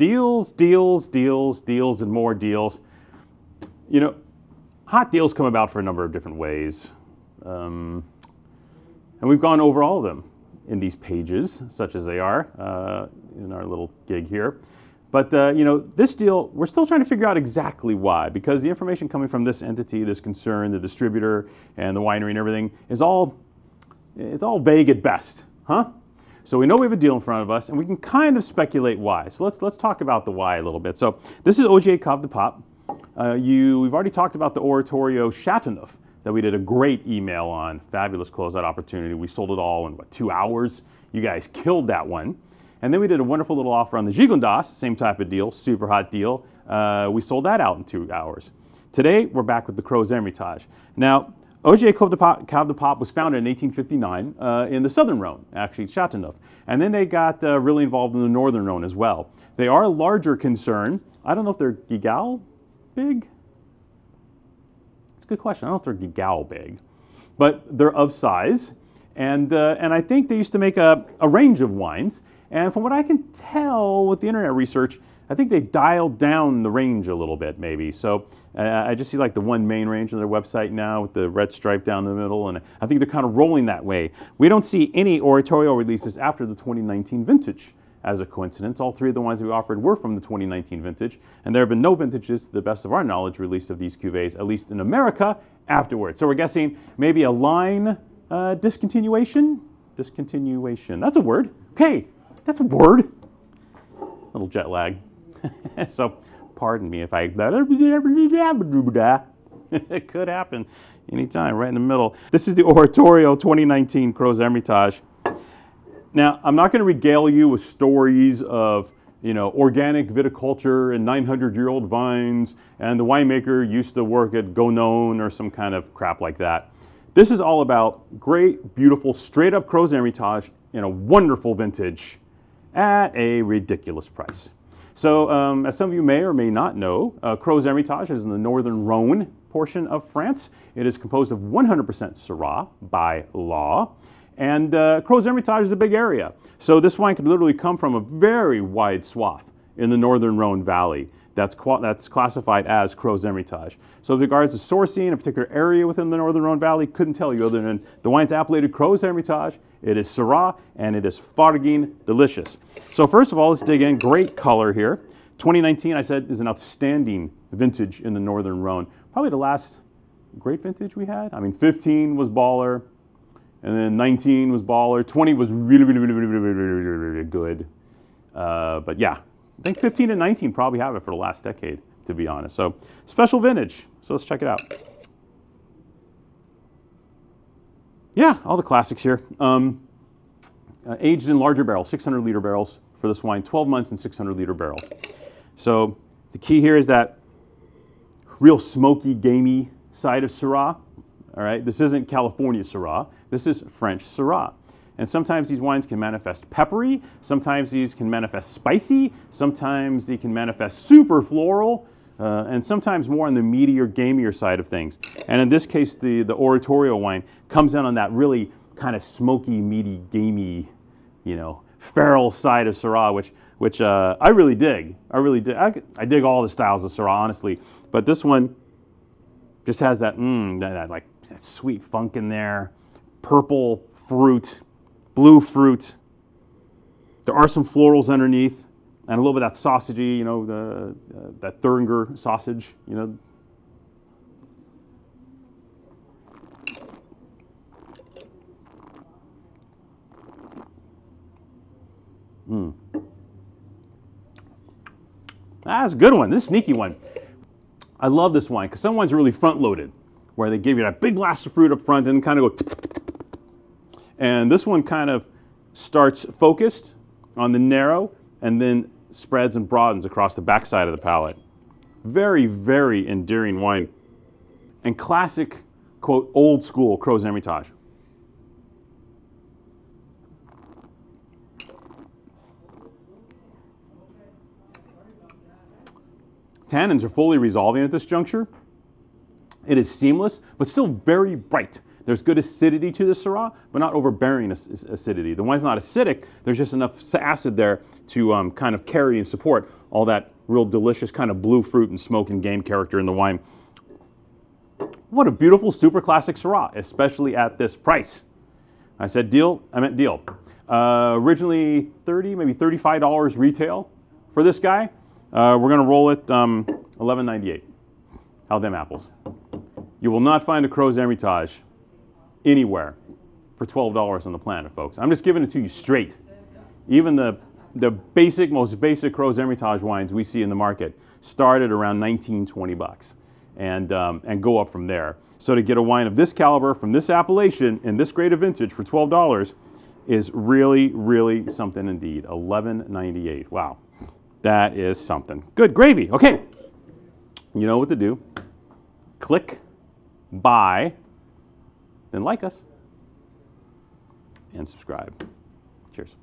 Deals, deals, deals, deals, and more deals. You know, hot deals come about for a number of different ways. And we've gone over all of them in these pages, such as they are, in our little gig here. But you know, this deal, we're still trying to figure out exactly why, because the information coming from this entity, this concern, the distributor, and the winery and everything is all, it's all vague at best, huh? So we know we have a deal in front of us, and we can kind of speculate why. So let's talk about the why a little bit. So this is Ogier Cave de Pape. We've already talked about the Oratorio Chateauneuf that we did a great email on. Fabulous closeout opportunity. We sold it all in, what, 2 hours? You guys killed that one. And then we did a wonderful little offer on the Gigondas, same type of deal, super hot deal. We sold that out in 2 hours. Today, we're back with the Crozes-Hermitage. Now, Ogier Cave de Pape was founded in 1859 in the Southern Rhône, actually Chateauneuf. And then they got really involved in the Northern Rhône as well. They are a larger concern. I don't know if they're gigal big. It's a good question. I don't know if they're gigal big, but they're of size. And I think they used to make a range of wines. And from what I can tell with the internet research, I think they've dialed down the range a little bit, maybe. So I just see like the one main range on their website now with the red stripe down the middle, and I think they're kind of rolling that way. We don't see any Oratorio releases after the 2019 vintage as a coincidence. All 3 of the wines that we offered were from the 2019 vintage, and there have been no vintages, to the best of our knowledge, released of these cuvées, at least in America, afterwards. So we're guessing maybe a line discontinuation? Discontinuation, that's a word. Okay, that's a word. A little jet lag. So, pardon me if I, it could happen anytime, right in the middle. This is the Oratorio 2019 Crozes-Hermitage. Now, I'm not going to regale you with stories of, you know, organic viticulture and 900-year-old vines, and the winemaker used to work at Gonon or some kind of crap like that. This is all about great, beautiful, straight-up Crozes-Hermitage in a wonderful vintage at a ridiculous price. So, as some of you may or may not know, Crozes-Hermitage is in the Northern Rhône portion of France. It is composed of 100% Syrah by law. And Crozes-Hermitage is a big area. So this wine could literally come from a very wide swath in the Northern Rhône Valley that's classified as Crozes-Hermitage. So with regards to sourcing a particular area within the Northern Rhône Valley, couldn't tell you other than the wine's appellated Crozes-Hermitage. It is Syrah, and it is farging delicious. So first of all, let's dig in. Great color here. 2019, I said, is an outstanding vintage in the Northern Rhône. Probably the last great vintage we had. I mean, 15 was baller, and then 19 was baller. 20 was really good. But yeah, I think 15 and 19 probably have it for the last decade, to be honest. So special vintage. So let's check it out. Yeah, all the classics here. Aged in larger barrels, 600-liter barrels for this wine, 12 months in 600-liter barrel. So the key here is that real smoky, gamey side of Syrah. All right, this isn't California Syrah. This is French Syrah. And sometimes these wines can manifest peppery. Sometimes these can manifest spicy. Sometimes they can manifest super floral. And sometimes more on the meatier, gamier side of things. And in this case, the Oratorio wine comes in on that really kind of smoky, meaty, gamey, you know, feral side of Syrah, which I really dig. I really dig. I dig all the styles of Syrah, honestly. But this one just has that, that sweet funk in there, purple fruit, blue fruit. There are some florals underneath. And a little bit of that sausagey, you know, that Thuringer sausage, you know. That's a good one. This is a sneaky one. I love this wine because some wines are really front-loaded, where they give you that big blast of fruit up front and kind of go. And this one kind of starts focused on the narrow and then spreads and broadens across the backside of the palate. Very, very endearing wine. And classic, quote, old school Crozes-Hermitage. Tannins are fully resolving at this juncture. It is seamless, but still very bright. There's good acidity to the Syrah, but not overbearing acidity. The wine's not acidic, there's just enough acid there to kind of carry and support all that real delicious kind of blue fruit and smoke and game character in the wine. What a beautiful super classic Syrah, especially at this price. I said deal, I meant deal. Originally $30, maybe $35 retail for this guy. We're gonna roll it $11.98. How them apples? You will not find a Crozes-Hermitage anywhere for $12 on the planet, folks. I'm just giving it to you straight. Even the most basic Crozes-Hermitage wines we see in the market start at around 19, 20 bucks and go up from there. So to get a wine of this caliber from this appellation in this grade of vintage for $12 is really, really something indeed. $11.98. Wow, that is something. Good gravy. Okay, you know what to do. Click buy, then like us, and subscribe. Cheers.